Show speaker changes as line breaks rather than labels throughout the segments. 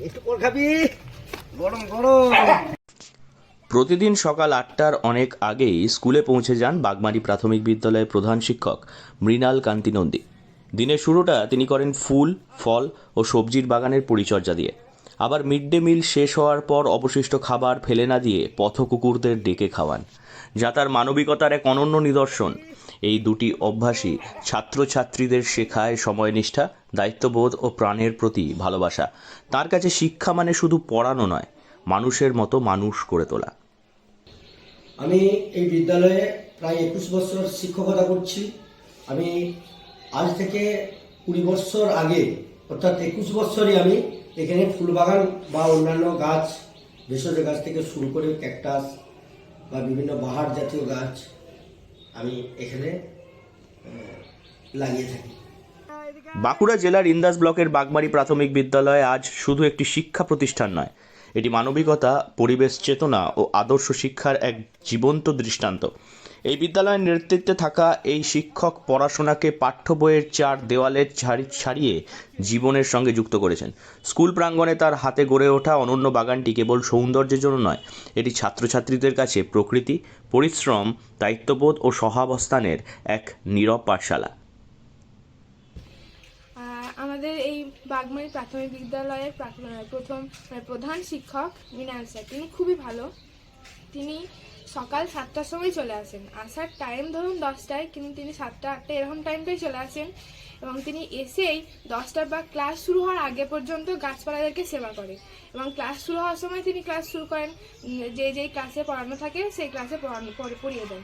একটু পর খাবি, গরম গরম।
প্রতিদিন সকাল ৮টার অনেক আগেই স্কুলে পৌঁছে যান বাগমারি প্রাথমিক বিদ্যালয়ের প্রধান শিক্ষক মৃণাল কান্তি নন্দী। দিনের শুরুটা তিনি করেন ফুল, ফল ও সবজির বাগানের পরিচর্যা দিয়ে। আবার মিড ডে মিল শেষ হওয়ার পর অবশিষ্ট খাবার ফেলে না দিয়ে পথকুকুরদের ডেকে খাওয়ান, যা তার মানবিকতার এক অনন্য নিদর্শন। এই দুটি অভ্যাসই ছাত্রছাত্রীদের শেখায় সময়নিষ্ঠা, দায়িত্ববোধ ও প্রাণের প্রতি ভালোবাসা। তার কাছে শিক্ষা মানে শুধু পড়ানো নয়, মানুষের মতো মানুষ করে তোলা।
আমি এই বিদ্যালয়ে প্রায় 21 বছর শিক্ষকতা করছি। আমি আজ থেকে 20 বছর আগে, অর্থাৎ 21 বছরই আমি এখানে ফুলবাগান বা অন্যান্য গাছ, ভেষজ গাছ থেকে শুরু করে ক্যাকটাস বা বিভিন্ন বাহার জাতীয় গাছ আমি এখানে লাগিয়ে থাকি।
বাঁকুড়া জেলার ইন্দাস ব্লকের বাগমারি প্রাথমিক বিদ্যালয় আজ শুধু একটি শিক্ষা প্রতিষ্ঠান নয়, এটি মানবিকতা, পরিবেশ চেতনা ও আদর্শ শিক্ষার এক জীবন্ত দৃষ্টান্ত। এই বিদ্যালয়ের নেতৃত্বে থাকা এই শিক্ষক পড়াশোনাকে পাঠ্য বইয়ের চার দেওয়ালের ছাড়িয়ে জীবনের সঙ্গে যুক্ত করেছেন। স্কুল প্রাঙ্গণে তার হাতে গড়ে ওঠা অনন্য বাগানটি কেবল সৌন্দর্যের জন্য নয়, এটি ছাত্রছাত্রীদের কাছে প্রকৃতি, পরিশ্রম, দায়িত্ববোধ ও সহাবস্থানের এক নীরব পাঠশালা।
আমাদের এই বাগমারি প্রাথমিক বিদ্যালয়ের প্রধান শিক্ষক মৃণাল স্যার, তিনি খুবই ভালো। তিনি সকাল 7টার সময় চলে আসেন, আসার টাইম ধরুন 10টায়, কিন্তু তিনি 7টা 8টা এরকম টাইমটাই চলে আসেন এবং তিনি এসেই 10টা বা ক্লাস শুরু হওয়ার আগে পর্যন্ত গাছপালাদেরকে সেবা করে এবং ক্লাস শুরু হওয়ার সময় তিনি ক্লাস শুরু করেন, যেই ক্লাসে পড়ানো থাকে সেই ক্লাসে পড়িয়ে দেন।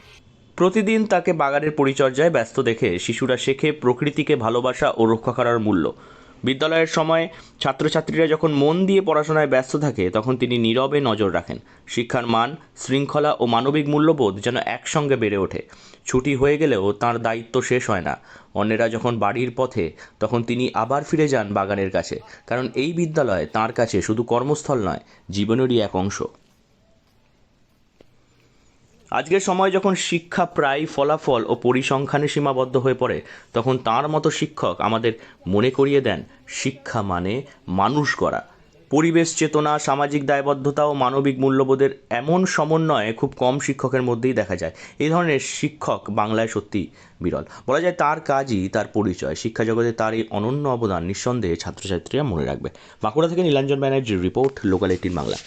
প্রতিদিন তাকে বাগানের পরিচর্যায় ব্যস্ত দেখে শিশুরা শেখে প্রকৃতিকে ভালোবাসা ও রক্ষা করার মূল্য। বিদ্যালয়ের সময় ছাত্রছাত্রীরা যখন মন দিয়ে পড়াশোনায় ব্যস্ত থাকে, তখন তিনি নীরবে নজর রাখেন। শিক্ষার মান, শৃঙ্খলা ও মানবিক মূল্যবোধ যেন একসঙ্গে বেড়ে ওঠে। ছুটি হয়ে গেলেও তার দায়িত্ব শেষ হয় না। অন্যেরা যখন বাড়ির পথে, তখন তিনি আবার ফিরে যান বাগানের কাছে, কারণ এই বিদ্যালয় তাঁর কাছে শুধু কর্মস্থল নয়, জীবনেরই এক অংশ। আজকের সময় যখন শিক্ষা প্রায় ফলাফল ও পরিসংখ্যানে সীমাবদ্ধ হয়ে পড়ে, তখন তার মতো শিক্ষক আমাদের মনে করিয়ে দেন শিক্ষা মানে মানুষ গড়া। পরিবেশ চেতনা, সামাজিক দায়বদ্ধতা ও মানবিক মূল্যবোধের এমন সমন্বয়ে খুব কম শিক্ষকের মধ্যেই দেখা যায়। এই ধরনের শিক্ষক বাংলায় সত্যি বিরল। বলা যায় তার কাজই তার পরিচয়। শিক্ষা জগতে তার এই অনন্য অবদান নিঃসন্দেহে ছাত্রছাত্রীরা মনে রাখবে। বাঁকুড়া থেকে নীলাঞ্জন ব্যানার্জির রিপোর্ট, লোকাল 18 বাংলা।